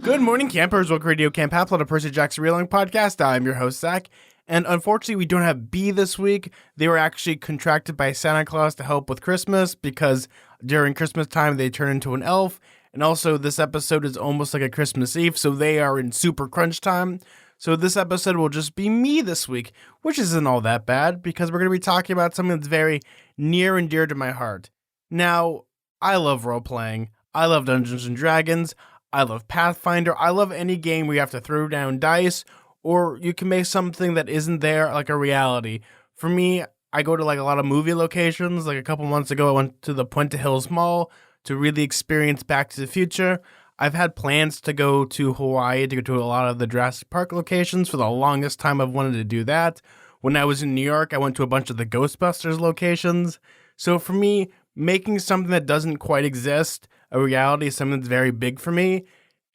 Good morning, campers. Welcome to Radio Camp Half-Blood, a Percy Jackson Real Long podcast. I'm your host, Zach. And unfortunately, we don't have B this week. They were actually contracted by Santa Claus to help with Christmas because during Christmas time, they turn into an elf. And also, this episode is almost like a Christmas Eve, so they are in super crunch time. So this episode will just be me this week, which isn't all that bad because we're going to be talking about something that's very near and dear to my heart. Now, I love role-playing. I love Dungeons & Dragons. I love Pathfinder. I love any game where you have to throw down dice or you can make something that isn't there like a reality. For me, I go to like a lot of movie locations. Like a couple months ago, I went to the Puente Hills Mall to really experience Back to the Future. I've had plans to go to Hawaii to go to a lot of the Jurassic Park locations. For the longest time, I've wanted to do that. When I was in New York, I went to a bunch of the Ghostbusters locations. So for me, making something that doesn't quite exist a reality is something that's very big for me.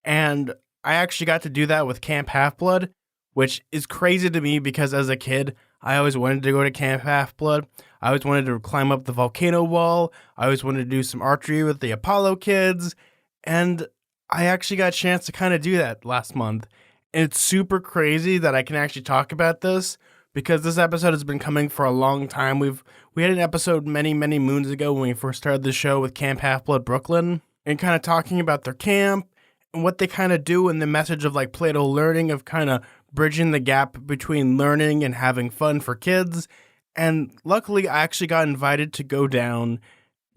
And I actually got to do that with Camp Half-Blood, which is crazy to me because as a kid, I always wanted to go to Camp Half-Blood. I always wanted to climb up the volcano wall. I always wanted to do some archery with the Apollo kids. And I actually got a chance to kind of do that last month. And it's super crazy that I can actually talk about this because this episode has been coming for a long time. We had an episode many moons ago when we first started the show with Camp Half-Blood Brooklyn and kind of talking about their camp and what they kind of do and the message of like Plato learning of kind of bridging the gap between learning and having fun for kids. And luckily, I actually got invited to go down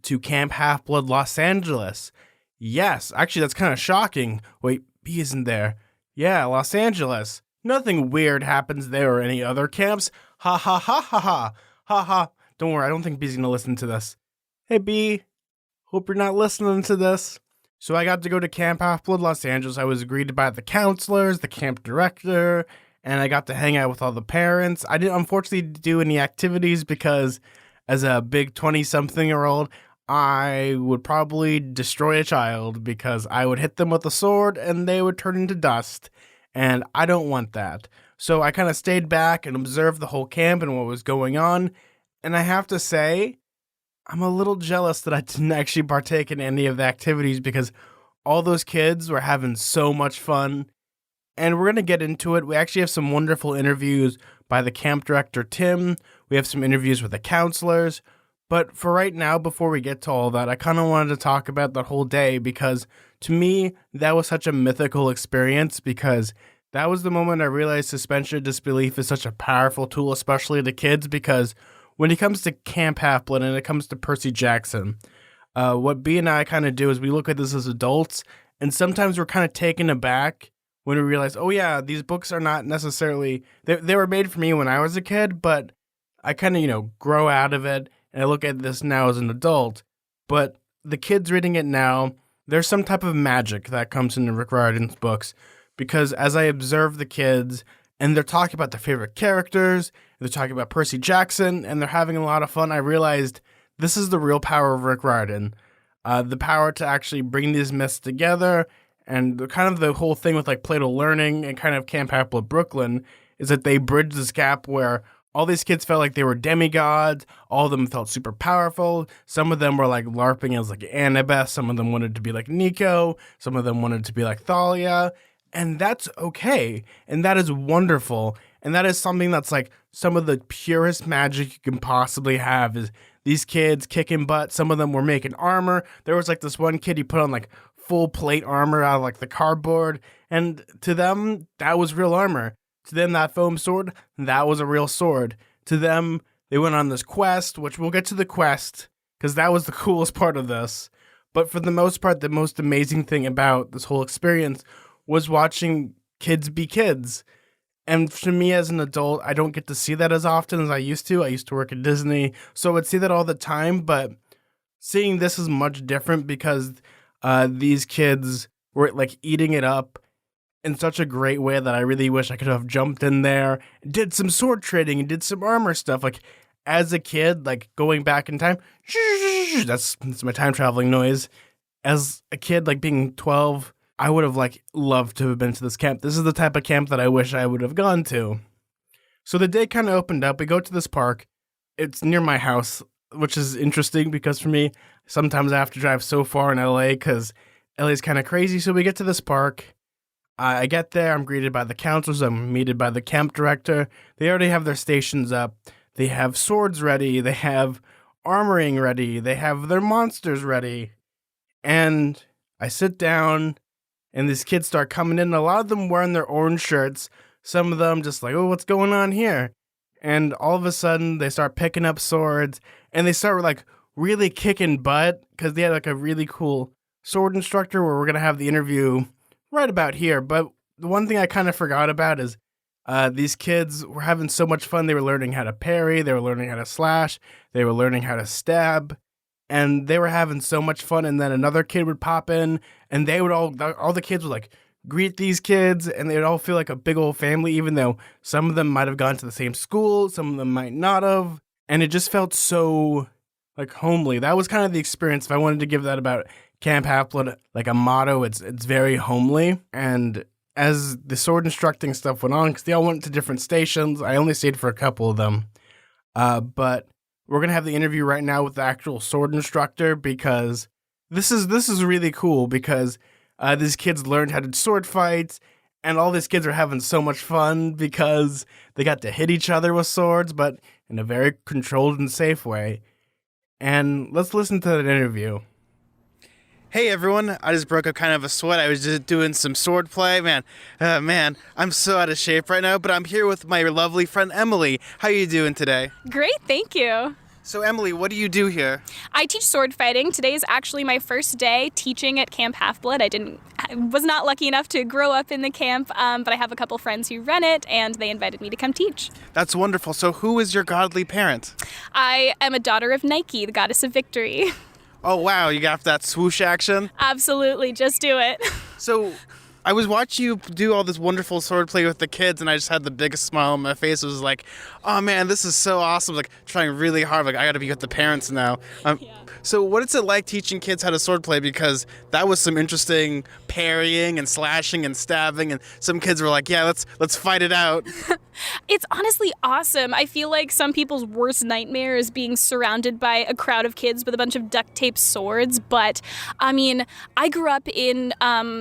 to Camp Half-Blood Los Angeles. Yes, actually, that's kind of shocking. Wait, B isn't there. Yeah, Los Angeles. Nothing weird happens there or any other camps. Ha ha ha ha ha. Ha ha. Don't worry, I don't think B's going to listen to this. Hey, B. Hope you're not listening to this. So I got to go to Camp Half-Blood Los Angeles. I was greeted by the counselors, the camp director, and I got to hang out with all the parents. I didn't unfortunately do any activities because as a big 20-something-year-old, I would probably destroy a child because I would hit them with a sword and they would turn into dust. And I don't want that. So I kind of stayed back and observed the whole camp and what was going on. And I have to say, I'm a little jealous that I didn't actually partake in any of the activities because all those kids were having so much fun. And we're going to get into it. We actually have some wonderful interviews by the camp director, Tim. We have some interviews with the counselors. But for right now, before we get to all that, I kind of wanted to talk about the whole day because to me, that was such a mythical experience because that was the moment I realized suspension of disbelief is such a powerful tool, especially to kids, because when it comes to Camp Half-Blood and it comes to Percy Jackson, what B and I kind of do is we look at this as adults, and sometimes we're kind of taken aback when we realize, oh yeah, these books are not necessarily, they were made for me when I was a kid, but I kind of, grow out of it, and I look at this now as an adult. But the kids reading it now, there's some type of magic that comes into Rick Riordan's books, because as I observe the kids, and they're talking about their favorite characters, they're talking about Percy Jackson, and they're having a lot of fun, I realized this is the real power of Rick Riordan. The power to actually bring these myths together, and the whole thing with like Plato learning and kind of Camp Half-Blood Brooklyn is that they bridge this gap where all these kids felt like they were demigods. All of them felt super powerful. Some of them were like LARPing as like Annabeth. Some of them wanted to be like Nico. Some of them wanted to be like Thalia. And that's okay. And that is wonderful. And that is something that's like some of the purest magic you can possibly have is these kids kicking butt. Some of them were making armor. There was like this one kid, he put on like full plate armor out of like the cardboard. And to them, that was real armor. To them, that foam sword, that was a real sword. To them, they went on this quest, which we'll get to the quest, because that was the coolest part of this. But for the most part, the most amazing thing about this whole experience was watching kids be kids. And for me as an adult, I don't get to see that as often as I used to. I used to work at Disney, so I would see that all the time. But seeing this is much different because these kids were like eating it up in such a great way that I really wish I could have jumped in there, did some sword trading and did some armor stuff. Like as a kid, like going back in time, that's my time traveling noise. As a kid, like being 12, I would have like loved to have been to this camp. This is the type of camp that I wish I would have gone to. So the day kind of opened up. We go to this park. It's near my house, which is interesting because for me, sometimes I have to drive so far in LA because LA is kind of crazy. So we get to this park. I get there, I'm greeted by the counselors, I'm greeted by the camp director. They already have their stations up. They have swords ready, they have armoring ready, they have their monsters ready. And I sit down, and these kids start coming in. A lot of them wearing their orange shirts. Some of them just like, oh, what's going on here? And all of a sudden, they start picking up swords, and they start like really kicking butt because they had like a really cool sword instructor where we're going to have the interview right about here. But the one thing I kind of forgot about is these kids were having so much fun. They were learning how to parry. They were learning how to slash. They were learning how to stab. And they were having so much fun. And then another kid would pop in, and they would all the kids would like greet these kids, and they would all feel like a big old family, even though some of them might have gone to the same school, some of them might not have. And it just felt so like homely. That was kind of the experience. If I wanted to give that about Camp Half-Blood, like a motto, it's very homely. And as the sword instructing stuff went on, because they all went to different stations, I only stayed for a couple of them. But we're going to have the interview right now with the actual sword instructor, because this is really cool, because these kids learned how to sword fight, and all these kids are having so much fun because they got to hit each other with swords, but in a very controlled and safe way. And let's listen to that interview. Hey everyone, I just broke up kind of a sweat. I was just doing some sword play. Man, I'm so out of shape right now, but I'm here with my lovely friend Emily. How are you doing today? Great, thank you. So Emily, what do you do here? I teach sword fighting. Today is actually my first day teaching at Camp Half-Blood. I was not lucky enough to grow up in the camp, but I have a couple friends who run it, and they invited me to come teach. That's wonderful. So who is your godly parent? I am a daughter of Nike, the goddess of victory. Oh wow, you got that swoosh action? Absolutely, just do it. So I was watching you do all this wonderful sword play with the kids, and I just had the biggest smile on my face. It was like, oh man, this is so awesome. Like trying really hard. Like I got to be with the parents now. Yeah. So what is it like teaching kids how to sword play? Because that was some interesting parrying and slashing and stabbing, and some kids were like, yeah, let's fight it out. It's honestly awesome. I feel like some people's worst nightmare is being surrounded by a crowd of kids with a bunch of duct tape swords. But I mean, I grew up in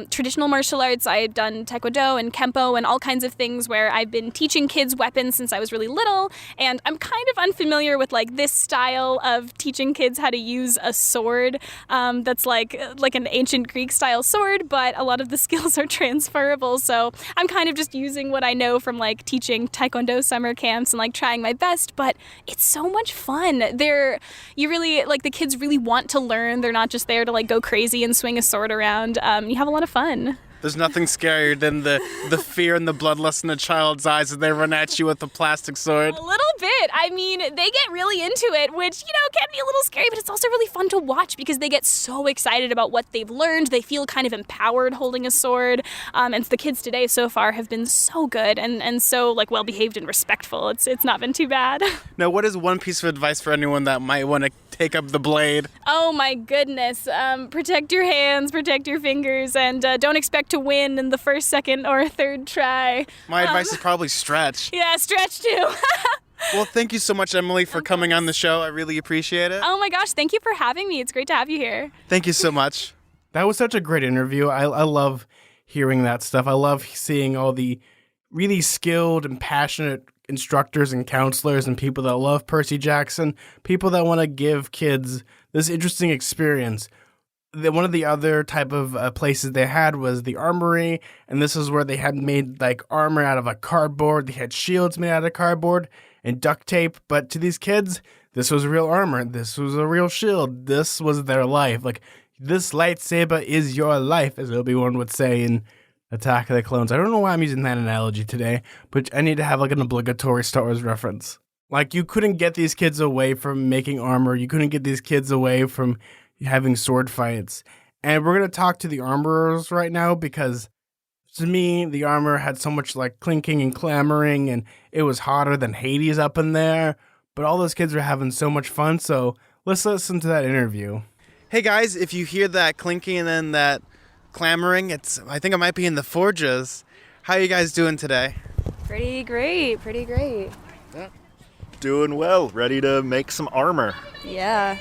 traditional martial arts. I've done Taekwondo and Kempo and all kinds of things where I've been teaching kids weapons since I was really little. And I'm kind of unfamiliar with like this style of teaching kids how to use a sword that's like an ancient Greek style sword, but a lot of the skills are transferable. So I'm kind of just using what I know from like teaching Taekwondo summer camps and like trying my best, but it's so much fun. The kids really want to learn. They're not just there to like go crazy and swing a sword around. You have a lot of fun. There's nothing scarier than the fear and the bloodlust in a child's eyes as they run at you with a plastic sword. A little bit. I mean, they get really into it, which, can be a little scary, but it's also really fun to watch because they get so excited about what they've learned. They feel kind of empowered holding a sword. And the kids today so far have been so good and so like well-behaved and respectful. It's not been too bad. Now, what is one piece of advice for anyone that might want to take up the blade? Oh my goodness. Protect your hands, protect your fingers, and don't expect to win in the first, second, or third try. My advice is probably stretch. Yeah, stretch too. Well, thank you so much, Emily, for coming on the show. I really appreciate it. Oh my gosh, thank you for having me. It's great to have you here. Thank you so much. That was such a great interview. I love hearing that stuff. I love seeing all the really skilled and passionate instructors and counselors and people that love Percy Jackson, people that want to give kids this interesting experience. One of the other type of places they had was the armory, and this is where they had made like armor out of a cardboard. They had shields made out of cardboard and duct tape, but to these kids, this was real armor. This was a real shield. This was their life. Like, this lightsaber is your life, as Obi-Wan would say in Attack of the Clones. I don't know why I'm using that analogy today, but I need to have like an obligatory Star Wars reference. Like, you couldn't get these kids away from making armor. You couldn't get these kids away from having sword fights. And we're going to talk to the armorers right now because to me, the armor had so much like clinking and clamoring, and it was hotter than Hades up in there. But all those kids were having so much fun. So let's listen to that interview. Hey guys, if you hear that clinking and then that clamoring, I think it might be in the forges. How are you guys doing today? Pretty great. Yeah. Doing well, ready to make some armor. Yeah.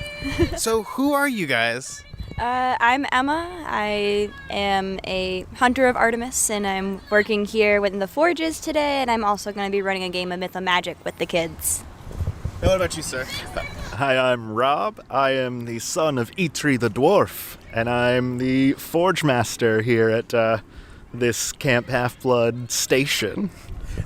So who are you guys? I'm Emma. I am a hunter of Artemis, and I'm working here within the Forges today, and I'm also going to be running a game of Myth of Magic with the kids. And what about you, sir? Hi, I'm Rob. I am the son of Eitri the Dwarf, and I'm the Forge Master here at this Camp Half-Blood station.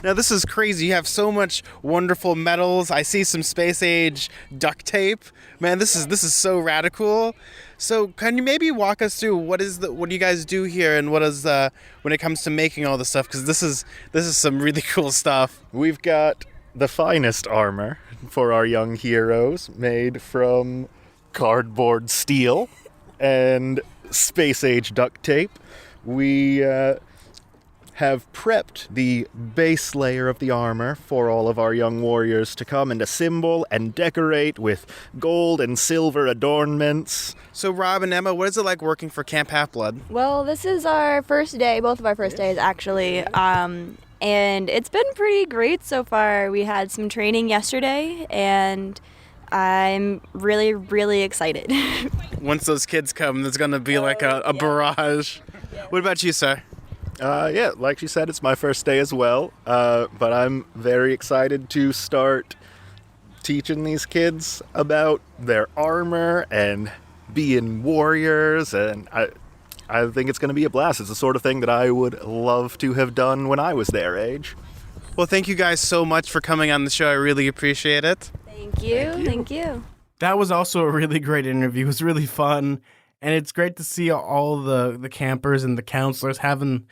Now, this is crazy. You have so much wonderful metals. I see some space age duct tape. Man, this is so radical. So, can you maybe walk us through what do you guys do here, and what is when it comes to making all this stuff? Because this is some really cool stuff. We've got the finest armor for our young heroes, made from cardboard steel and space age duct tape. We have prepped the base layer of the armor for all of our young warriors to come and assemble and decorate with gold and silver adornments. So, Rob and Emma, what is it like working for Camp Half-Blood? Well, this is our first day, both of our first days actually, and it's been pretty great so far. We had some training yesterday, and I'm really, really excited. Once those kids come, there's going to be like a barrage. What about you, sir? Yeah, like she said, it's my first day as well, but I'm very excited to start teaching these kids about their armor and being warriors, and I think it's going to be a blast. It's the sort of thing that I would love to have done when I was their age. Well, thank you guys so much for coming on the show. I really appreciate it. Thank you. That was also a really great interview. It was really fun, and it's great to see all the campers and the counselors having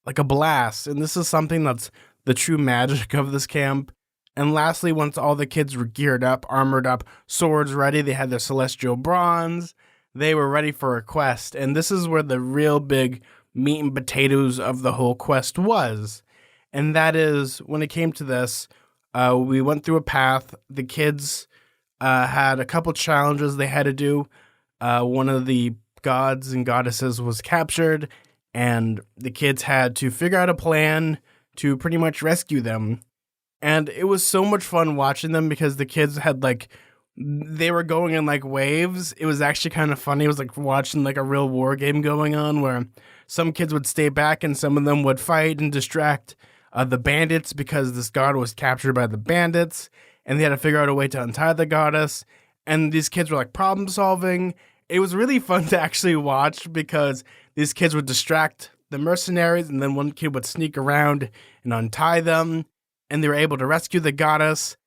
like a blast. And this is something that's the true magic of this camp. And lastly, once all the kids were geared up, armored up, swords ready, they had their celestial bronze, they were ready for a quest. And this is where the real big meat and potatoes of the whole quest was. And that is, when it came to this, we went through a path. The kids had a couple challenges they had to do. One of the gods and goddesses was captured, and the kids had to figure out a plan to pretty much rescue them. And it was so much fun watching them because the kids had they were going in like waves. It was actually kind of funny. It was like watching like a real war game going on where some kids would stay back and some of them would fight and distract the bandits because this god was captured by the bandits, and they had to figure out a way to untie the goddess. And these kids were like problem solving. It was really fun to actually watch because these kids would distract the mercenaries, and then one kid would sneak around and untie them, and they were able to rescue the goddess,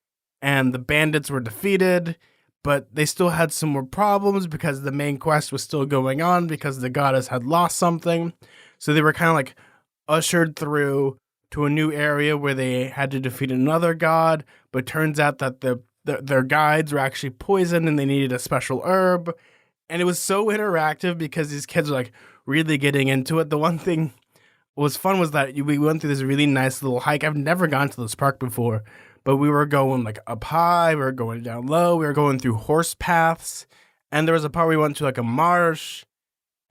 and the bandits were defeated, but they still had some more problems because the main quest was still going on because the goddess had lost something. So they were kind of like ushered through to a new area where they had to defeat another god, but turns out that their guides were actually poisoned and they needed a special herb. And it was so interactive because these kids were like really getting into it. The one thing was fun was that we went through this really nice little hike. I've never gone to this park before, but we were going like up high, we were going down low, we were going through horse paths, and there was a part where we went to like a marsh.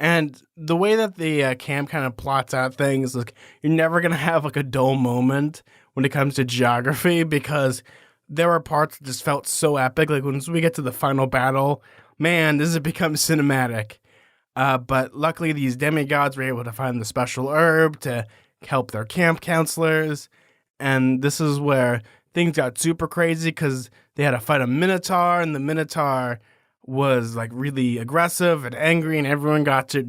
And the way that the camp kind of plots out things, like you're never going to have like a dull moment when it comes to geography because there were parts that just felt so epic. Like once we get to the final battle, man, this has become cinematic. But luckily these demigods were able to find the special herb to help their camp counselors. And this is where things got super crazy because they had to fight a minotaur, and the minotaur was like really aggressive and angry, and everyone got to,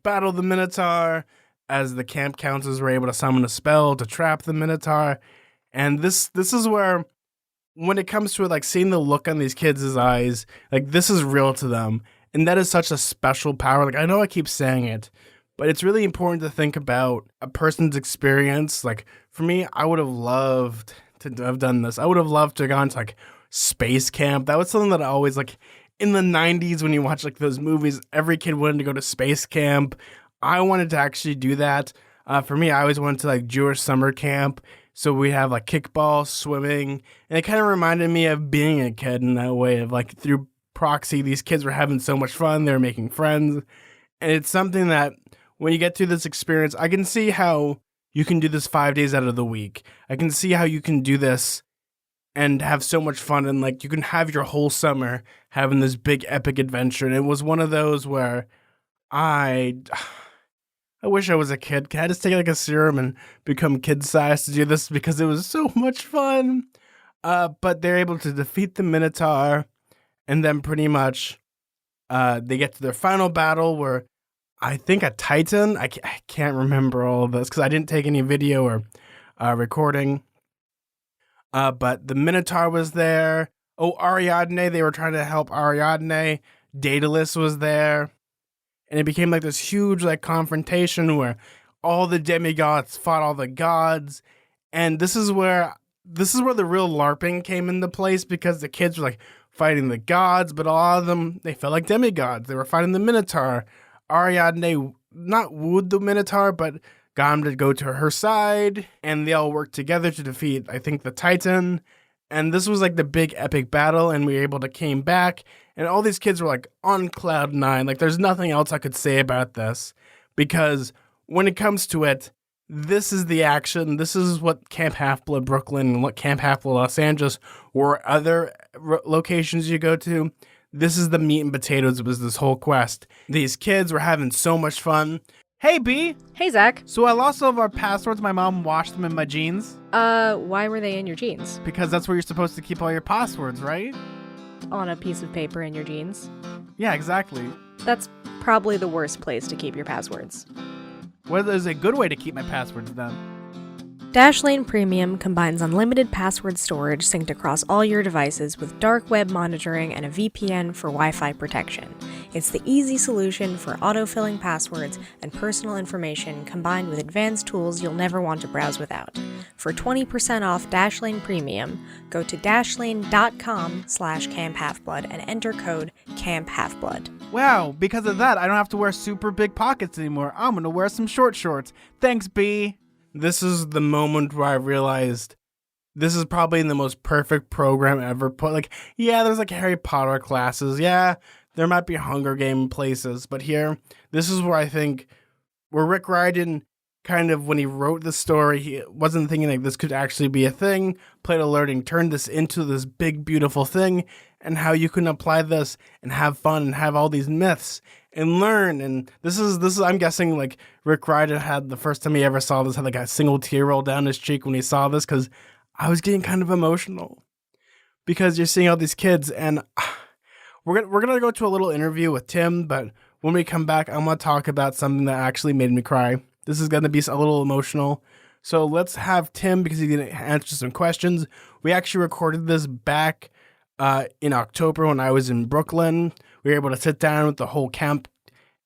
battle the minotaur as the camp counselors were able to summon a spell to trap the minotaur. And this is where, when it comes to it, like seeing the look on these kids' eyes, like this is real to them. And that is such a special power. Like I know I keep saying it, but it's really important to think about a person's experience. Like for me, I would have loved to have done this. I would have loved to have gone to like space camp. That was something that I always like in the 90s when you watch like those movies, every kid wanted to go to space camp. I wanted to actually do that. For me, I always went to like Jewish summer camp. So we have like kickball, swimming, and it kind of reminded me of being a kid in that way of like through proxy, these kids were having so much fun. They were making friends. And it's something that when you get through this experience, I can see how you can do this 5 days out of the week. I can see how you can do this and have so much fun. And like you can have your whole summer having this big epic adventure. And it was one of those where I wish I was a kid. Can I just take like a serum and become kid size to do this because it was so much fun. But they're able to defeat the Minotaur, and then pretty much they get to their final battle where I think a Titan, I can't remember all of this because I didn't take any video or recording. But the Minotaur was there. Oh, Ariadne, they were trying to help Ariadne. Daedalus was there. And it became like this huge like confrontation where all the demigods fought all the gods. And this is where the real LARPing came into place because the kids were like fighting the gods, but a lot of them, they felt like demigods. They were fighting the Minotaur. Ariadne not wooed the Minotaur, but got him to go to her side, and they all worked together to defeat, I think, the Titan. And this was like the big epic battle, and we were able to came back, and all these kids were like on cloud nine. Like there's nothing else I could say about this, because when it comes to it, this is the action. This is what Camp Half-Blood Brooklyn and what Camp Half-Blood Los Angeles or other locations you go to. This is the meat and potatoes of this whole quest. These kids were having so much fun. Hey, B. Hey, Zach. So I lost all of our passwords. My mom washed them in my jeans. Why were they in your jeans? Because that's where you're supposed to keep all your passwords, right? On a piece of paper in your jeans? Yeah, exactly. That's probably the worst place to keep your passwords. What is a good way to keep my passwords then? Dashlane Premium combines unlimited password storage synced across all your devices with dark web monitoring and a VPN for Wi-Fi protection. It's the easy solution for autofilling passwords and personal information combined with advanced tools you'll never want to browse without. For 20% off Dashlane Premium, go to dashlane.com/camphalfblood and enter code CAMPHALFBLOOD. Wow, because of that, I don't have to wear super big pockets anymore. I'm going to wear some short shorts. Thanks, B. This is the moment where I realized this is probably the most perfect program ever put. Like, yeah, there's like Harry Potter classes. Yeah, there might be Hunger Game places. But here, this is where I think where Rick Riordan kind of, when he wrote the story, he wasn't thinking like this could actually be a thing. Plato Learning turned this into this big, beautiful thing, and how you can apply this and have fun and have all these myths and learn. And this is I'm guessing like Rick Riordan had the first time he ever saw this, had like a single tear roll down his cheek when he saw this, because I was getting kind of emotional because you're seeing all these kids. And we're gonna go to a little interview with Tim, but when we come back, I'm gonna talk about something that actually made me cry. This is gonna be a little emotional. So let's have Tim, because he's gonna answer some questions. We actually recorded this back in October when I was in Brooklyn. We were able to sit down with the whole camp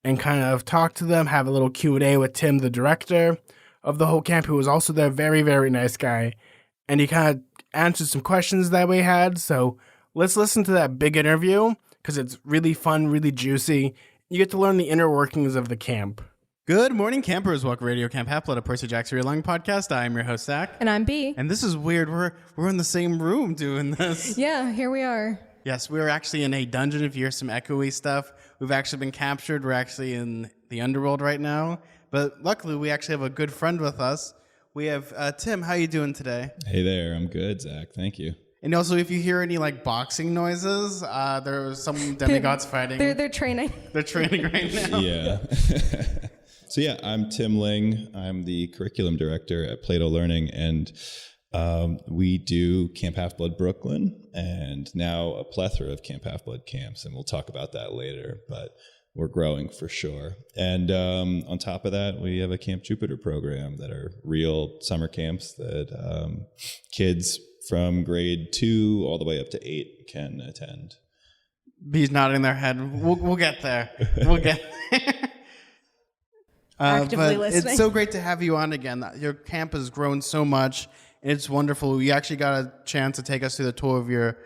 and kind of talk to them, have a little Q&A with Tim, the director of the whole camp, who was also there, very, very nice guy. And he kind of answered some questions that we had. So let's listen to that big interview, because it's really fun, really juicy. You get to learn the inner workings of the camp. Good morning, campers. Welcome to Radio Camp Half-Blood, a Percy Jackson Real-Long podcast. I'm your host, Zach. And I'm B. And this is weird. We're in the same room doing this. Yeah, here we are. Yes, we're actually in a dungeon. If you hear some echoey stuff, we've actually been captured. We're actually in the underworld right now. But luckily, we actually have a good friend with us. We have Tim. How you doing today? Hey there. I'm good, Zach. Thank you. And also, if you hear any like boxing noises, there's some demigods fighting. They're training. They're training right now. Yeah. So yeah, I'm Tim Ling. I'm the curriculum director at Plato Learning, and we do Camp Half-Blood Brooklyn, and now a plethora of Camp Half-Blood camps, and we'll talk about that later, but we're growing for sure. And on top of that, we have a Camp Jupiter program that are real summer camps that kids from grade 2 all the way up to 8 can attend. B's nodding their head. We'll get there. We'll get there. Actively but listening. It's so great to have you on again. Your camp has grown so much. It's wonderful. You actually got a chance to take us through the tour of your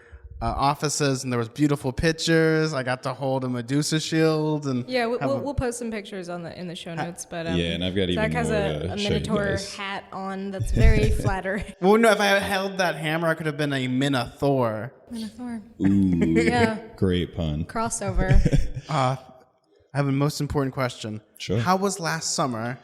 offices, and there was beautiful pictures. I got to hold a Medusa shield, and Yeah, we'll post some pictures in the show notes. But yeah, and I've got Zach even has more a to show you Minotaur guys. hat on that's very flattering. Well, no, if I had held that hammer, I could have been a Minotaur. Minotaur. Ooh, Yeah. great pun. Crossover. I have a most important question. Sure. How was last summer?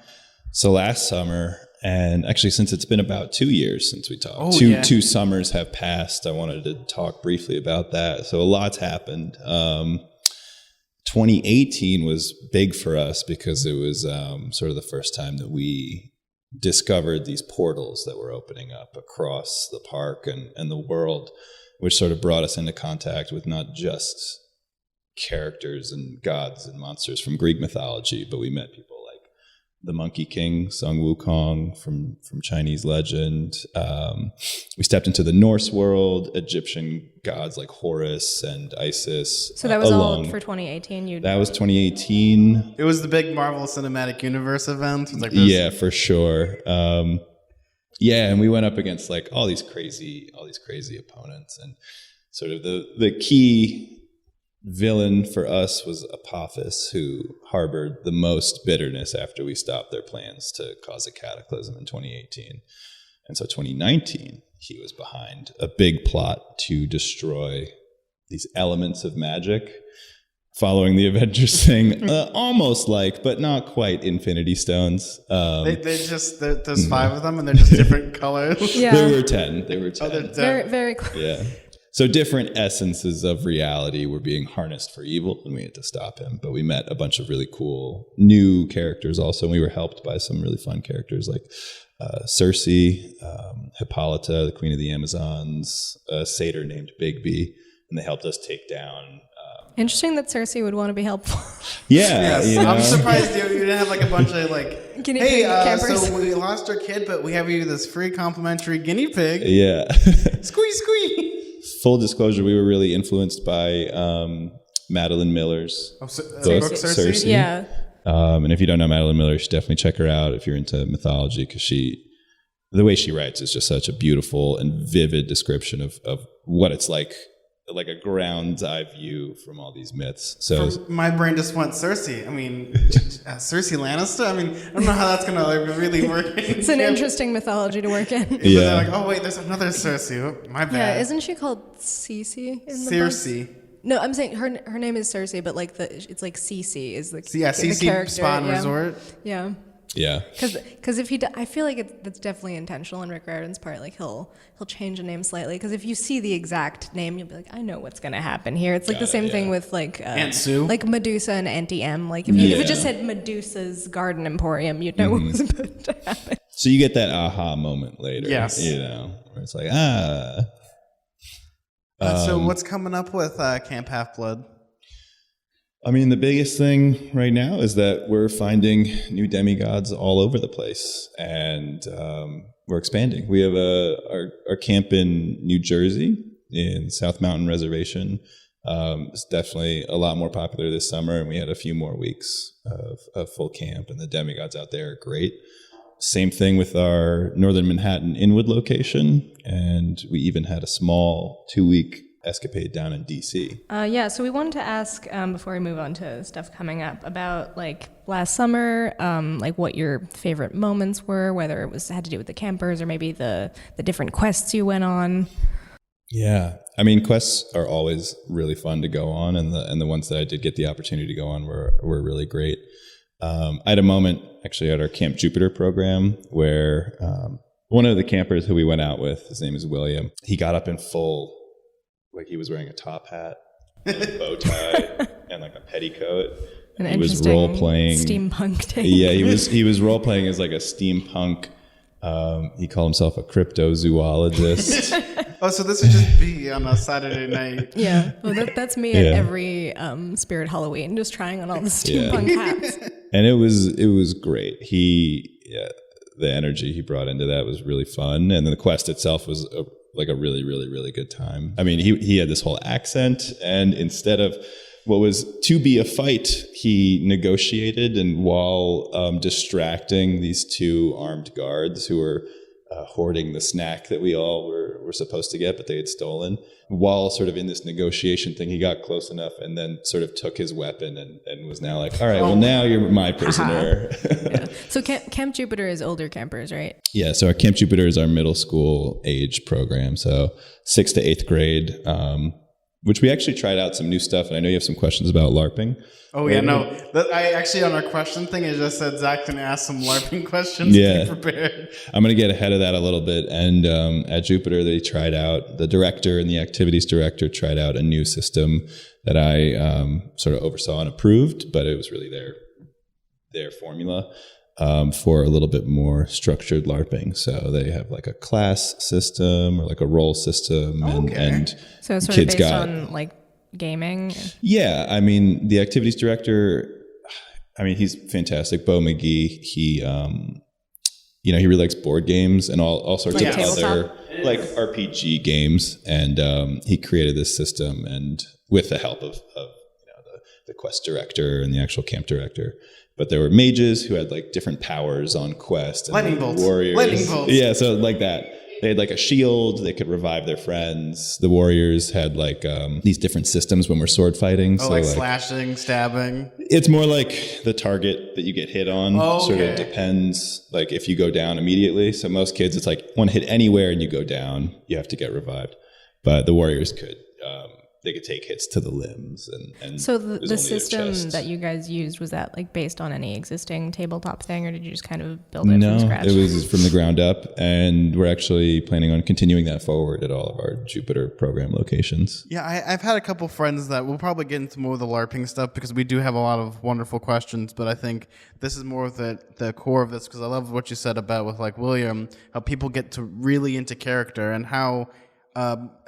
So last summer, And actually, since it's been about 2 years since we talked, two summers have passed. I wanted to talk briefly about that. So a lot's happened. 2018 was big for us because it was sort of the first time that we discovered these portals that were opening up across the park and the world, which sort of brought us into contact with not just characters and gods and monsters from Greek mythology, but we met people like the Monkey King, Sun Wukong from Chinese legend. We stepped into the Norse world, Egyptian gods like Horus and Isis. So that was all for 2018? That was 2018. It was the big Marvel Cinematic Universe event. It was like yeah, for sure. Yeah, and we went up against like all these crazy opponents, and sort of the key villain for us was Apophis, who harbored the most bitterness after we stopped their plans to cause a cataclysm in 2018. And so 2019, he was behind a big plot to destroy these elements of magic, following the Avengers thing, almost like, but not quite, Infinity Stones. There's 5 of them, and they're just different colors. Yeah. There were 10. Oh, they're 10. Very, very close. Yeah. So different essences of reality were being harnessed for evil, and we had to stop him. But we met a bunch of really cool new characters also, and we were helped by some really fun characters like Circe, Hippolyta, the Queen of the Amazons, a satyr named Bigby, and they helped us take down... Interesting that Circe would want to be helpful. Yeah. Yes, I'm surprised you didn't have like a bunch of like, Guinea hey, pig campers. so we lost our kid, but we have you this free complimentary guinea pig. Yeah. Squee. Full disclosure, we were really influenced by Madeline Miller's book, Circe. Yeah. And if you don't know Madeline Miller, you should definitely check her out if you're into mythology, because the way she writes is just such a beautiful and vivid description of what it's like a ground's eye view from all these myths. So my brain just went Circe. I mean, Cersei Lannister. I mean, I don't know how that's gonna like really work. It's an interesting mythology to work in. Yeah. Like, oh wait, there's another Circe. Oh, my bad. Yeah, isn't she called Cece in the Circe. books? No, I'm saying her name is Circe, but like it's like Cece is the Cece character. Spawn Resort. Yeah. yeah. Because if I feel like that's definitely intentional on Rick Riordan's part. Like he'll change a name slightly. Because if you see the exact name, you'll be like, I know what's gonna happen here. It's like the same thing with like Aunt Sue, like Medusa and Auntie M. Like if it just said Medusa's Garden Emporium, you'd know what was about to happen. So you get that aha moment later. Yes. Where it's like, so what's coming up with Camp Half-Blood? I mean, the biggest thing right now is that we're finding new demigods all over the place, and we're expanding. We have our camp in New Jersey, in South Mountain Reservation. It's definitely a lot more popular this summer, and we had a few more weeks of full camp, and the demigods out there are great. Same thing with our Northern Manhattan Inwood location, and we even had a small 2-week escapade down in DC. So we wanted to ask before we move on to stuff coming up about like last summer, like what your favorite moments were, whether it had to do with the campers or maybe the different quests you went on. Yeah, I mean, quests are always really fun to go on, and the ones that I did get the opportunity to go on were really great. I had a moment actually at our Camp Jupiter program where one of the campers who we went out with, his name is William, he got up in full, like he was wearing a top hat, and a bow tie, and like a petticoat. An he was interesting role playing steampunk take. Yeah, he was role playing as like a steampunk. He called himself a cryptozoologist. Oh, so this would just be on a Saturday night. Yeah, well, that's me at every Spirit Halloween, just trying on all the steampunk hats. And it was great. The energy he brought into that was really fun, and then the quest itself was a really, really, really good time. I mean, he had this whole accent, and instead of what was to be a fight, he negotiated, and while distracting these 2 armed guards who were hoarding the snack that we all were supposed to get, but they had stolen, while sort of in this negotiation thing, he got close enough and then sort of took his weapon and was now like, all right, well, now you're my prisoner. Yeah. So Camp Jupiter is older campers, right? Yeah, so our Camp Jupiter is our middle school age program, so 6th to 8th grade. which we actually tried out some new stuff. And I know you have some questions about LARPing. Oh, yeah, no. I actually, on our question thing, it just said Zach's going to ask some LARPing questions. Yeah. Be prepared. I'm going to get ahead of that a little bit. And at Jupiter, they tried out, the director and the activities director tried out a new system that I sort of oversaw and approved, but it was really their formula for a little bit more structured LARPing. So they have like a class system or like a role system. And So it's sort kids of based got, on like gaming. Yeah, I mean, the activities director, I mean, he's fantastic. Bo McGee, he he really likes board games and all sorts Like of other like RPG games. And he created this system, and with the help of the quest director and the actual camp director. But there were mages who had like different powers on quest. And Lightning bolts. Warriors. Lightning bolts. Yeah, so like that. They had like a shield. They could revive their friends. The warriors had like these different systems when we're sword fighting. Oh, so like slashing, stabbing. it's more like the target that you get hit on sort of depends, like if you go down immediately. So most kids, it's like one hit anywhere and you go down, you have to get revived. But the warriors could, they could take hits to the limbs. And So there's the only system their chest. that you guys used, was that like based on any existing tabletop thing, or did you just kind of build it from scratch? It was from the ground up, and we're actually planning on continuing that forward at all of our Jupiter program locations. Yeah, I've had a couple friends that we'll probably get into more of the LARPing stuff because we do have a lot of wonderful questions, but I think this is more of the core of this because I love what you said about with like William, how people get to really into character and how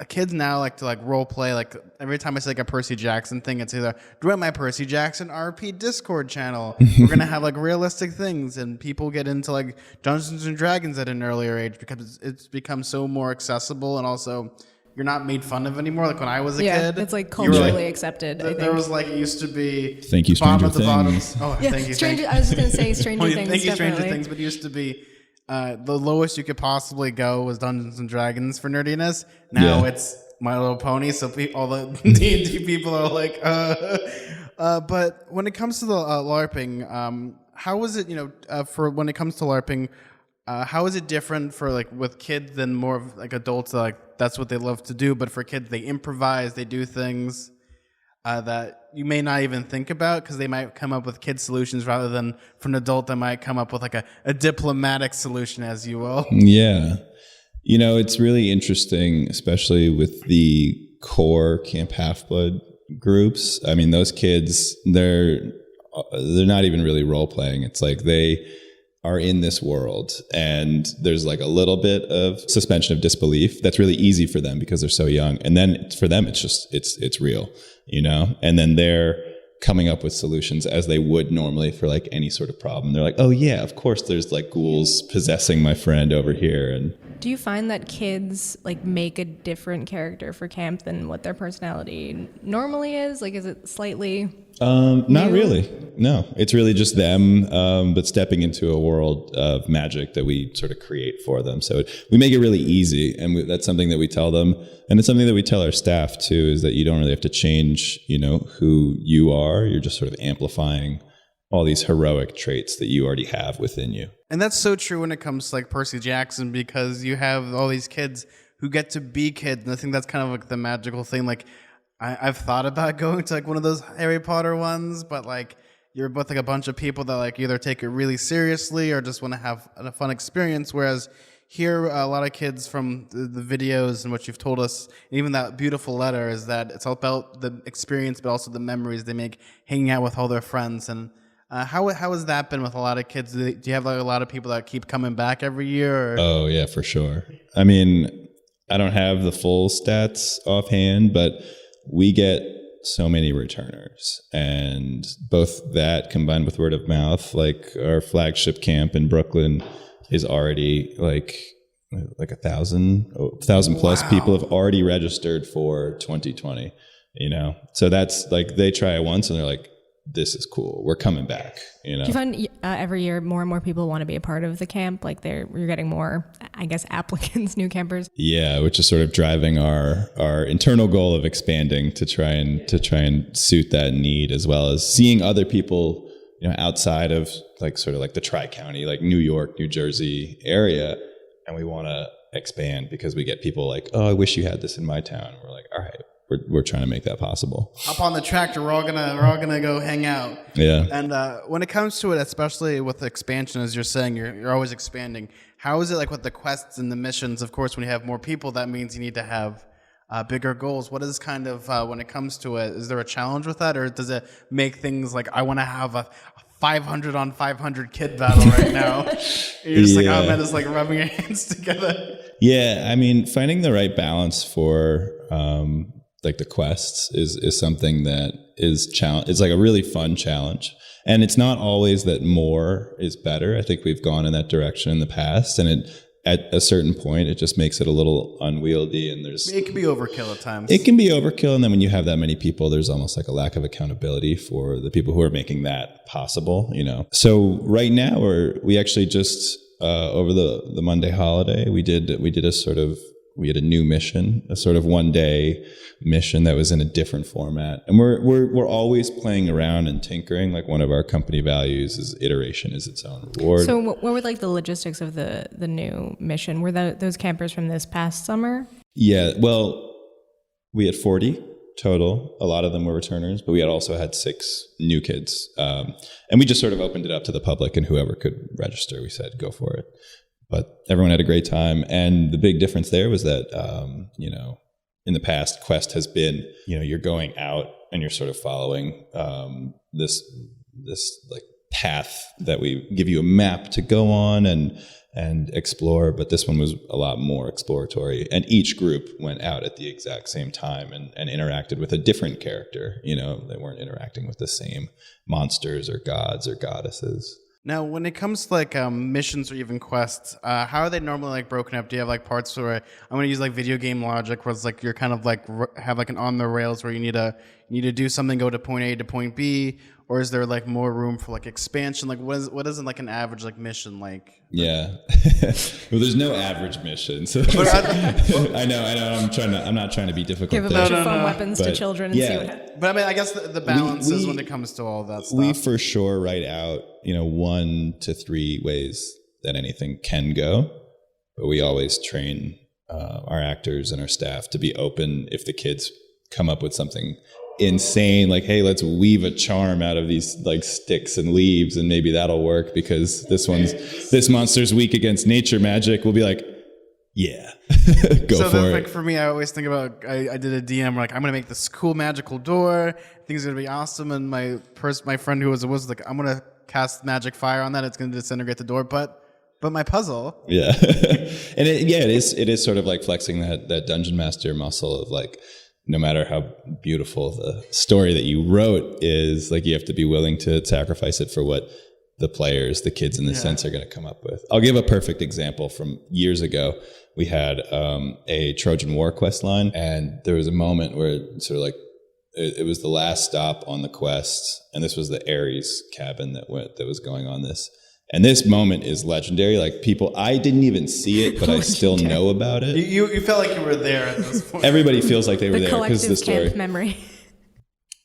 kids now like to like role play. Like every time I say like a Percy Jackson thing, it's either join my Percy Jackson RP Discord channel. We're gonna have like realistic things, and people get into like Dungeons and Dragons at an earlier age because it's become so more accessible, and also you're not made fun of anymore. Like when I was a kid, it's like you were, culturally accepted. I think. There was like it used to be Thank you, bottom Stranger of the Things. bottom. Oh, Yeah, thank you. Stranger. I was just gonna say Stranger Things. Thank you, definitely. Stranger Things. But it used to be the lowest you could possibly go was Dungeons and Dragons for nerdiness. Now it's My Little Pony. So all the D&D people are like, But when it comes to the LARPing, how is it? For when it comes to LARPing, how is it different for like with kids than more of like adults? Like that's what they love to do. But for kids, they improvise. They do things that you may not even think about because they might come up with kid solutions rather than for an adult that might come up with like a diplomatic solution, as you will. Yeah. It's really interesting, especially with the core Camp Half-Blood groups. I mean, those kids, they're not even really role-playing. It's like they are in this world, and there's like a little bit of suspension of disbelief that's really easy for them because they're so young. And then for them, it's just, it's real, and then they're coming up with solutions as they would normally for like any sort of problem. They're like, oh yeah, of course there's like ghouls possessing my friend over here. And Do you find that kids like make a different character for camp than what their personality normally is? Like, is it slightly? Not really. No, it's really just them, but stepping into a world of magic that we sort of create for them. So we make it really easy, and that's something that we tell them, and it's something that we tell our staff too, is that you don't really have to change, who you are. You're just sort of amplifying all these heroic traits that you already have within you. And that's so true when it comes to like Percy Jackson, because you have all these kids who get to be kids, and I think that's kind of like the magical thing. Like I've thought about going to like one of those Harry Potter ones, but like you're with like a bunch of people that like either take it really seriously or just want to have a fun experience. Whereas here, a lot of kids from the videos and what you've told us, and even that beautiful letter, is that it's all about the experience, but also the memories they make hanging out with all their friends. And how has that been with a lot of kids? Do you have like a lot of people that keep coming back every year? Or? Oh yeah, for sure. I mean, I don't have the full stats offhand, but we get so many returners, and both that combined with word of mouth, like our flagship camp in Brooklyn is already like 1,000 plus people have already registered for 2020, so that's like, they try it once and they're like, this is cool, we're coming back. Do you find every year more and more people want to be a part of the camp? Like you're getting more, I guess, applicants, new campers. Yeah, which is sort of driving our internal goal of expanding to try and suit that need, as well as seeing other people, outside of like sort of like the Tri-County, like New York, New Jersey area, and we want to expand because we get people like, oh, I wish you had this in my town. And we're like, all right, we're trying to make that possible. Up on the tractor, we're all gonna go hang out. Yeah. And when it comes to it, especially with the expansion, as you're saying, you're always expanding. How is it like with the quests and the missions? Of course, when you have more people, that means you need to have bigger goals. What is kind of when it comes to it? Is there a challenge with that, or does it make things like I want to have a 500 on 500 kid battle right now? You're just like, oh man, it's like rubbing your hands together. Yeah, I mean, finding the right balance for like the quests is something that is it's like a really fun challenge. And it's not always that more is better. I think we've gone in that direction in the past, and at a certain point, it just makes it a little unwieldy, and it can be overkill at times. It can be overkill, and then when you have that many people, there's almost like a lack of accountability for the people who are making that possible, you know. So right now, we actually just over the Monday holiday, we had a new mission, a sort of one-day mission that was in a different format. And we're always playing around and tinkering. Like, one of our company values is iteration is its own reward. So what were like the logistics of the new mission? Were those campers from this past summer? Yeah, well, we had 40 total. A lot of them were returners, but we also had 6 new kids. And we just sort of opened it up to the public, and whoever could register, we said, go for it. But everyone had a great time. And the big difference there was that, in the past, Quest has been, you're going out and you're sort of following this like path that we give you a map to go on and explore. But this one was a lot more exploratory. And each group went out at the exact same time and interacted with a different character. They weren't interacting with the same monsters or gods or goddesses. Now, when it comes to like missions or even quests, how are they normally like broken up? Do you have like parts where I'm going to use like video game logic, where it's like you're kind of like have like an on the rails where you need to do something, go to point A to point B, or is there like more room for like expansion? Like what is like an average like mission like? Yeah, well, there's no average mission. So I know. I'm not trying to be difficult. Give a bunch of foam weapons to children. And see what happens. But I mean, I guess the balance is when it comes to all that stuff. We for sure write out 1 to 3 ways that anything can go, but we always train our actors and our staff to be open if the kids come up with something insane, like, hey, let's weave a charm out of these like sticks and leaves, and maybe that'll work because this monster's weak against nature magic. We'll be like, yeah, go so for it. Like for me, I always think about I did a DM where like I'm gonna make this cool magical door. Things are gonna be awesome, and my friend who was a wizard like I'm gonna cast magic fire on that. It's gonna disintegrate the door, but my puzzle. Yeah, and it is sort of like flexing that dungeon master muscle of like, no matter how beautiful the story that you wrote is, like, you have to be willing to sacrifice it for what the players, the kids in the sense, are going to come up with. I'll give a perfect example from years ago. We had a Trojan War quest line, and there was a moment where sort of like it was the last stop on the quest, and this was the Ares cabin that was going on this. And this moment is legendary. Like, people, I didn't even see it, but I still know about it. You felt like you were there at this point. Everybody feels like they were there because of the collective story. camp memory.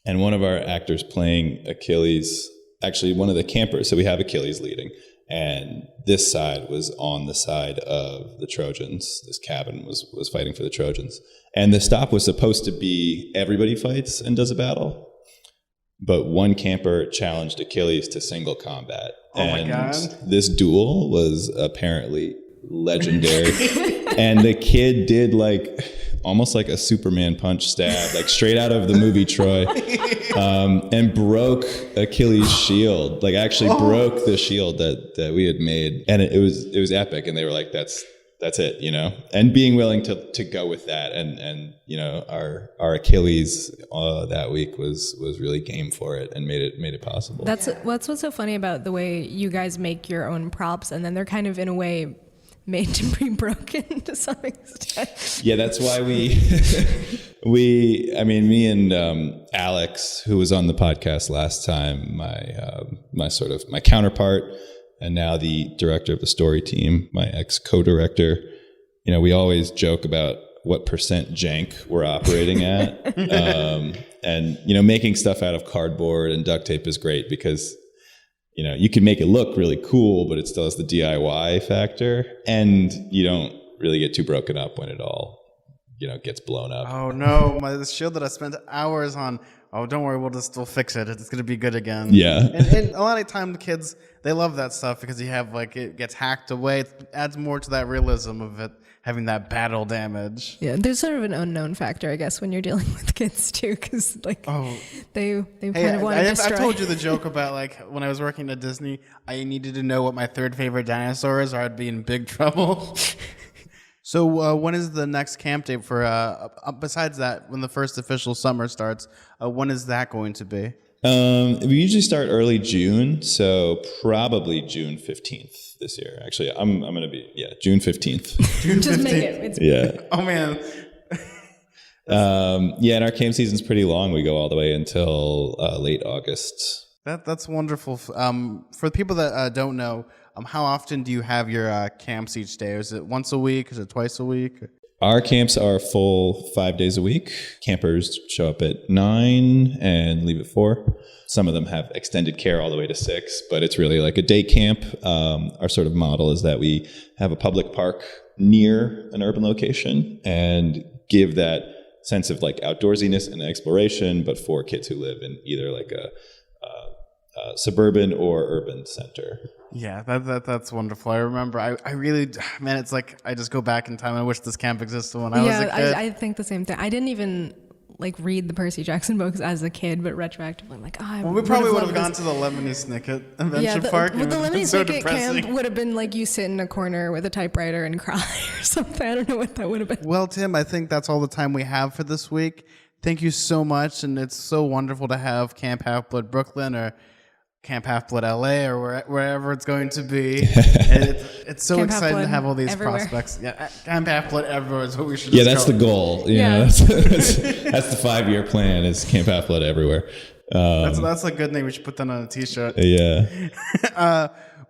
And one of our actors playing Achilles, actually one of the campers, so we have Achilles leading, and this side was on the side of the Trojans. This cabin was fighting for the Trojans. And the stop was supposed to be everybody fights and does a battle. But one camper challenged Achilles to single combat. Oh my God. This duel was apparently legendary. And the kid did like almost like a Superman punch stab, like straight out of the movie Troy, and broke Achilles' shield. Like, actually broke the shield that we had made. And it was epic. And they were like, that's it, and being willing to go with that. And our Achilles that week was really game for it and made it possible. That's what's so funny about the way you guys make your own props, and then they're kind of in a way made to be broken to some extent. Yeah, that's why me and Alex, who was on the podcast last time, my counterpart, and now the director of the story team, my ex-co-director, we always joke about what % jank we're operating at. And, making stuff out of cardboard and duct tape is great because, you can make it look really cool, but it still has the DIY factor. And you don't really get too broken up when it all gets blown up. Oh no, the shield that I spent hours on. Oh, don't worry, we'll fix it. It's gonna be good again. Yeah. And a lot of time the kids, they love that stuff because you have it gets hacked away. It adds more to that realism of it having that battle damage. Yeah, there's sort of an unknown factor, I guess, when you're dealing with kids too, because they kind of want to destroy. I told you the joke about when I was working at Disney, I needed to know what my third favorite dinosaur is, or I'd be in big trouble. So when is the next camp date for, besides that, when the first official summer starts, when is that going to be? We usually start early June, so probably June 15th this year. Actually, I'm going to be, June 15th. June 15th. Just make it. Yeah. Oh, man. And our camp season's pretty long. We go all the way until late August. That's wonderful. For the people that don't know, how often do you have your camps each day? Is it once a week? Is it twice a week? Our camps are full 5 days a week. Campers show up at 9 and leave at 4. Some of them have extended care all the way to 6, but it's really like a day camp. Our sort of model is that we have a public park near an urban location and give that sense of outdoorsiness and exploration, but for kids who live in either a suburban or urban center. Yeah, that's wonderful. I remember, I really, man, it's I just go back in time. I wish this camp existed when I was a kid. I think the same thing. I didn't even read the Percy Jackson books as a kid, but retroactively, We probably would have gone to the Lemony Snicket Adventure Park. Well, the Lemony so Snicket depressing. camp would have been you sit in a corner with a typewriter and cry or something. I don't know what that would have been. Well, Tim, I think that's all the time we have for this week. Thank you so much, and it's so wonderful to have Camp Half-Blood Brooklyn or Camp Half-Blood LA or wherever it's going to be. It's so Camp exciting to Half-Blood have all these everywhere. prospects. Yeah, Camp Half-Blood everywhere is what we should. Yeah, just that's call the it. goal. Yeah. That's the 5-year plan is Camp Half-Blood everywhere. That's a good name. We should put that on a T-shirt. Yeah.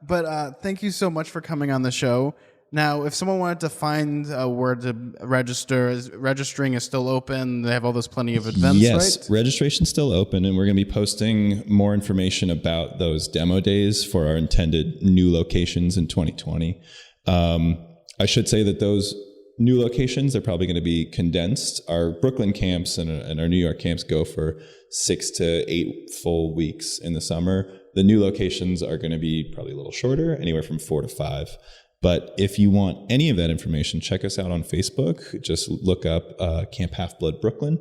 But thank you so much for coming on the show. Now, if someone wanted to find where to register, registering is still open. They have all those plenty of events, Yes, right? registration's still open, and we're going to be posting more information about those demo days for our intended new locations in 2020. I should say that those new locations are probably going to be condensed. Our Brooklyn camps and our New York camps go for 6 to 8 full weeks in the summer. The new locations are going to be probably a little shorter, anywhere from 4 to 5. But if you want any of that information, check us out on Facebook. Just look up Camp Half-Blood Brooklyn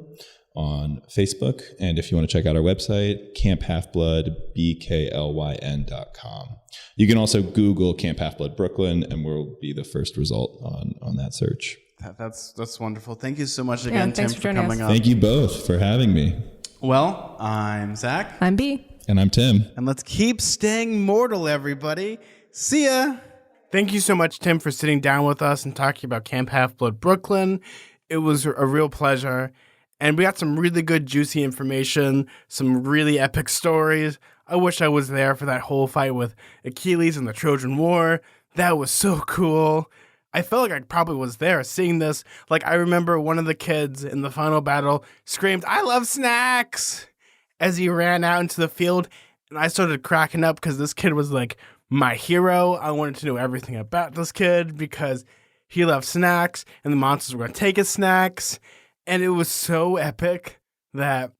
on Facebook. And if you want to check out our website, camphalfbloodbklyn.com. You can also Google Camp Half-Blood Brooklyn, and we'll be the first result on that search. That's wonderful. Thank you so much again, Tim, thanks for joining coming us. on. Thank you both for having me. Well, I'm Zach. I'm B. And I'm Tim. And let's keep staying mortal, everybody. See ya. Thank you so much, Tim, for sitting down with us and talking about Camp Half-Blood Brooklyn. It was a real pleasure. And we got some really good, juicy information, some really epic stories. I wish I was there for that whole fight with Achilles and the Trojan War. That was so cool. I felt like I probably was there seeing this. I remember one of the kids in the final battle screamed, "I love snacks!" as he ran out into the field. And I started cracking up because this kid was my hero. I wanted to know everything about this kid because he loved snacks and the monsters were going to take his snacks. And it was so epic that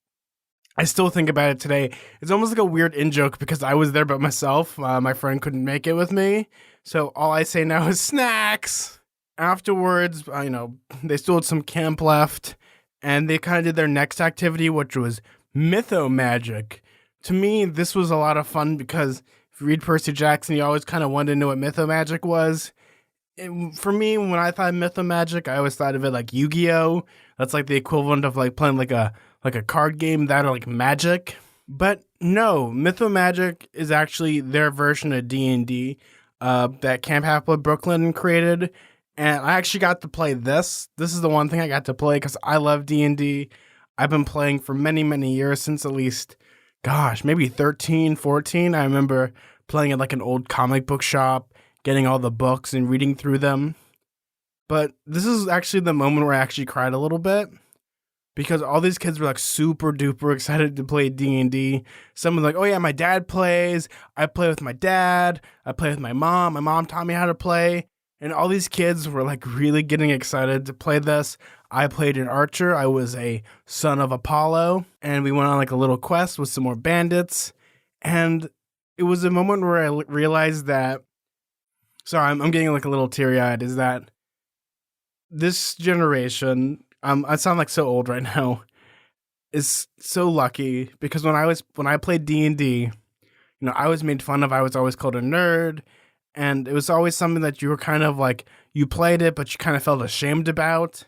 I still think about it today. It's almost like a weird in-joke because I was there by myself. My friend couldn't make it with me. So all I say now is snacks. Afterwards, they still had some camp left and they kind of did their next activity, which was mytho-magic. To me, this was a lot of fun because if you read Percy Jackson, you always kind of wanted to know what mytho-magic was. For me, when I thought mytho-magic, I always thought of it like Yu-Gi-Oh! That's the equivalent of playing a card game that are Magic. But no, mytho-magic is actually their version of D&D that Camp Half-Blood Brooklyn created. And I actually got to play this. This is the one thing I got to play because I love D&D. I've been playing for many, many years, since at least, maybe 13, 14. I remember playing at an old comic book shop, getting all the books and reading through them. But this is actually the moment where I actually cried a little bit because all these kids were super duper excited to play D&D. Some were oh yeah, my dad plays. I play with my dad. I play with my mom. My mom taught me how to play. And all these kids were like really getting excited to play this. I played an archer. I was a son of Apollo. And we went on like a little quest with some more bandits. And it was a moment where I realized that, sorry, I'm getting like a little teary-eyed, is that this generation, I sound like so old right now, is so lucky because when I played D&D, I was made fun of. I was always called a nerd. And it was always something that you were kind of like, you played it, but you kind of felt ashamed about.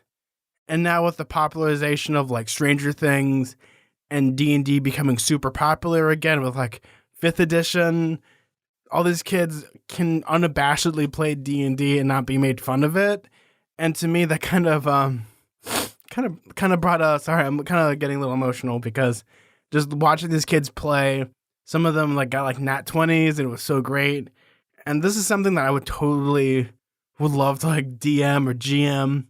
And now with the popularization of like Stranger Things and D&D becoming super popular again with like 5th edition, all these kids can unabashedly play D&D and not be made fun of it. And to me, that kind of brought us, sorry, I'm kind of getting a little emotional because just watching these kids play, some of them like got like nat 20s and it was so great. And this is something that I would love to like DM or GM,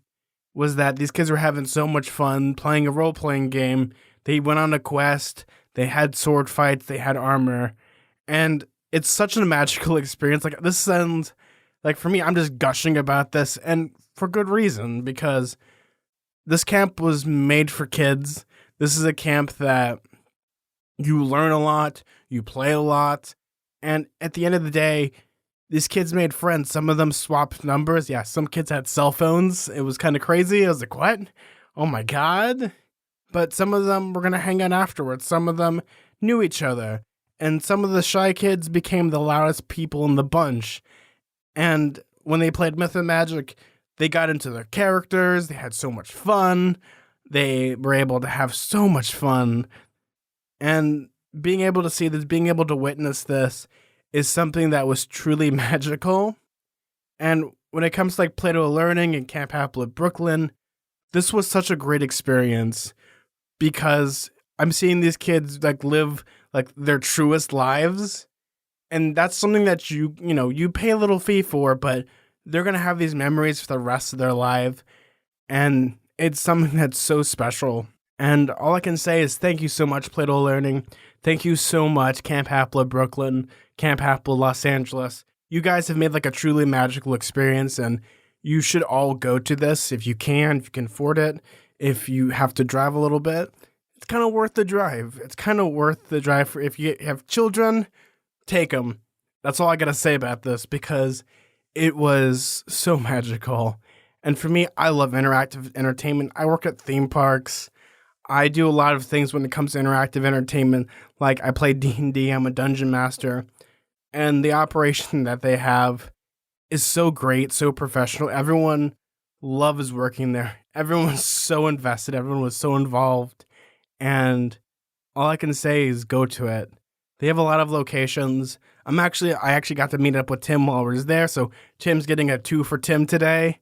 was that these kids were having so much fun playing a role-playing game. They went on a quest, they had sword fights, they had armor, and it's such a magical experience. Like, this sounds, like, for me, I'm just gushing about this, and for good reason, because this camp was made for kids. This is a camp that you learn a lot, you play a lot, and at the end of the day, these kids made friends. Some of them swapped numbers. Yeah, some kids had cell phones. It was kind of crazy. I was like, what? Oh my God. But some of them were going to hang out afterwards. Some of them knew each other. And some of the shy kids became the loudest people in the bunch. And when they played Myth and Magic, they got into their characters. They had so much fun. They were able to have so much fun. And being able to see this, being able to witness this, is something that was truly magical. And when it comes to like Play-Doh Learning and Camp Half-Blood Brooklyn, this was such a great experience because I'm seeing these kids like live like their truest lives. And that's something that you pay a little fee for, but they're going to have these memories for the rest of their life. And it's something that's so special. And all I can say is thank you so much, Play-Doh Learning. Thank you so much, Camp Half-Blood Brooklyn, Camp Half-Blood Los Angeles. You guys have made like a truly magical experience, and you should all go to this if you can afford it. If you have to drive a little bit, it's kind of worth the drive. It's kind of worth the drive. For if you have children, take them. That's all I got to say about this because it was so magical. And for me, I love interactive entertainment. I work at theme parks. I do a lot of things when it comes to interactive entertainment. Like I play D&D, I'm a dungeon master. And the operation that they have is so great, so professional. Everyone loves working there. Everyone's so invested. Everyone was so involved. And all I can say is go to it. They have a lot of locations. I actually got to meet up with Tim while I was there. So Tim's getting a 2 for Tim today.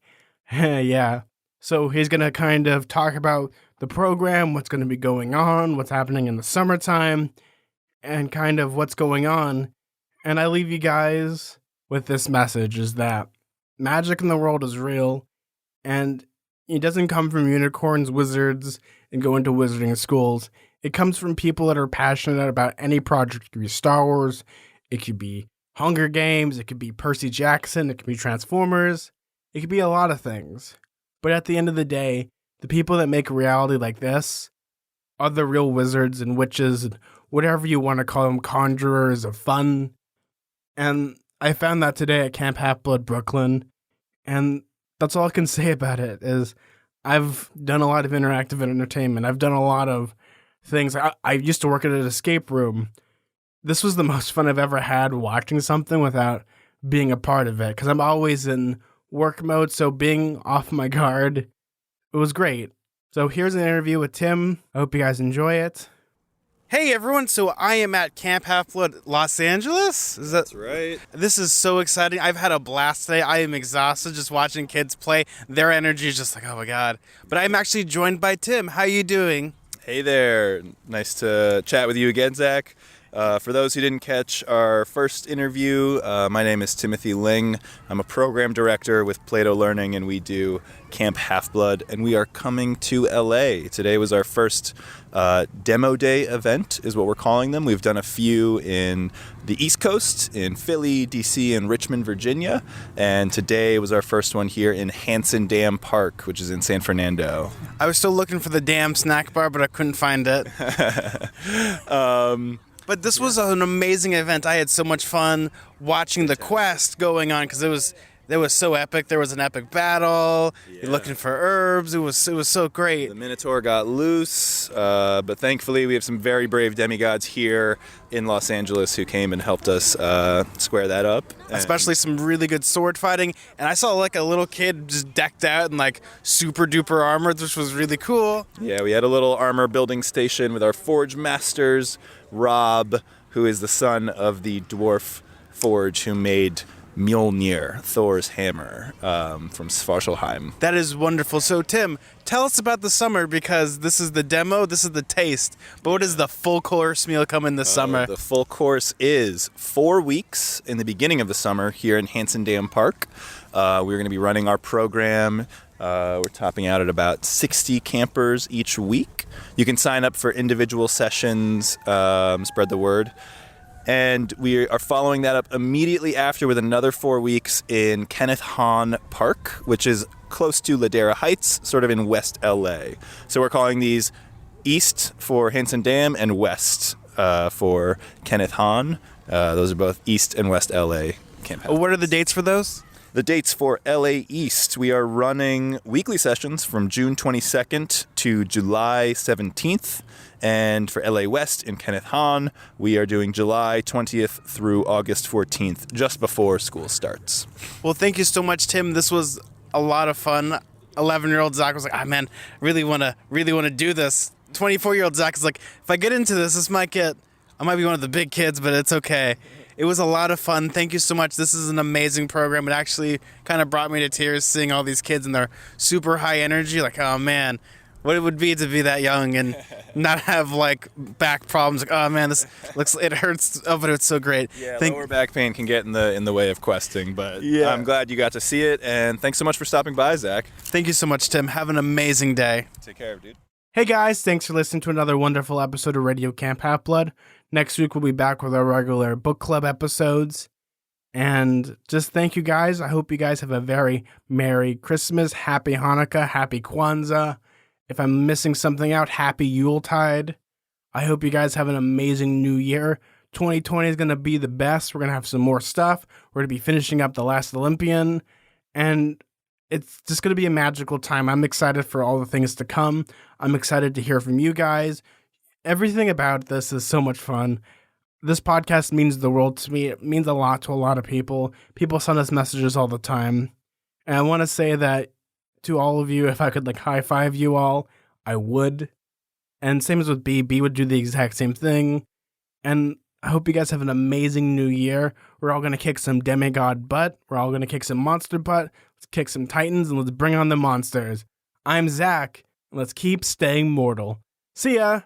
Yeah. So he's going to kind of talk about the program, what's going to be going on, what's happening in the summertime, and kind of what's going on. And I leave you guys with this message, is that magic in the world is real, and it doesn't come from unicorns, wizards, and going to wizarding schools. It comes from people that are passionate about any project. It could be Star Wars, it could be Hunger Games, it could be Percy Jackson, it could be Transformers, it could be a lot of things. But at the end of the day, the people that make a reality like this are the real wizards and witches and whatever you want to call them, conjurers of fun. And I found that today at Camp Half-Blood Brooklyn. And that's all I can say about it is I've done a lot of interactive entertainment. I've done a lot of things. I used to work at an escape room. This was the most fun I've ever had watching something without being a part of it because I'm always in work mode. So being off my guard, it was great. So here's an interview with Tim. I hope you guys enjoy it. Hey everyone, so I am at Camp Half-Blood Los Angeles. That's right. This is so exciting. I've had a blast today. I am exhausted just watching kids play. Their energy is just like, oh my God. But I'm actually joined by Tim. How you doing? Hey there. Nice to chat with you again, Zach. For those who didn't catch our first interview, my name is Timothy Ling. I'm a program director with Plato Learning, and we do Camp Half-Blood, and we are coming to LA. Today was our first demo day event, is what we're calling them. We've done a few in the East Coast, in Philly, DC, and Richmond, Virginia, and today was our first one here in Hanson Dam Park, which is in San Fernando. I was still looking for the damn snack bar, but I couldn't find it. But this was an amazing event. I had so much fun watching the quest going on because it was so epic. There was an epic battle. You're looking for herbs. It was so great. The Minotaur got loose, but thankfully we have some very brave demigods here in Los Angeles who came and helped us square that up. Especially some really good sword fighting. And I saw like a little kid just decked out in like super duper armor, which was really cool. Yeah, we had a little armor building station with our forge masters, Rob, who is the son of the dwarf forge who made Mjolnir, Thor's hammer, from Svartalfheim. That is wonderful. So, Tim, tell us about the summer, because this is the demo, this is the taste. But what does the full course meal come in this summer? The full course is 4 weeks in the beginning of the summer here in Hanson Dam Park. We're going to be running our program. We're topping out at about 60 campers each week. You can sign up for individual sessions, spread the word. And we are following that up immediately after with another 4 weeks in Kenneth Hahn Park, which is close to Ladera Heights, sort of in West LA. So we're calling these East for Hanson Dam and West for Kenneth Hahn. Those are both East and West LA camp. What are the dates for those? The dates for LA East, we are running weekly sessions from June 22nd to July 17th. And for LA West in Kenneth Hahn, we are doing July 20th through August 14th, just before school starts. Well, thank you so much, Tim. This was a lot of fun. 11-year-old Zach was like, "Ah, man, really want to do this." 24-year-old Zach is like, "If I get into this I might be one of the big kids, but it's okay." It was a lot of fun. Thank you so much. This is an amazing program. It actually kind of brought me to tears seeing all these kids and their super high energy. Like, oh man, what it would be to be that young and not have like back problems. Like, oh man, it hurts. Oh, but it's so great. Yeah, lower back pain can get in the way of questing, but yeah. I'm glad you got to see it, and thanks so much for stopping by, Zach. Thank you so much, Tim. Have an amazing day. Take care, dude. Hey guys, thanks for listening to another wonderful episode of Radio Camp Half-Blood. Next week we'll be back with our regular book club episodes. And just thank you guys. I hope you guys have a very Merry Christmas, Happy Hanukkah, Happy Kwanzaa. If I'm missing something out, Happy Yuletide. I hope you guys have an amazing new year. 2020 is going to be the best. We're going to have some more stuff. We're going to be finishing up The Last Olympian. And it's just going to be a magical time. I'm excited for all the things to come. I'm excited to hear from you guys. Everything about this is so much fun. This podcast means the world to me. It means a lot to a lot of people. People send us messages all the time. And I want to say that to all of you, if I could like high five you all, I would. And same as with B. B would do the exact same thing. And I hope you guys have an amazing new year. We're all going to kick some demigod butt. We're all going to kick some monster butt. Let's kick some titans and let's bring on the monsters. I'm Zach. Let's keep staying mortal. See ya!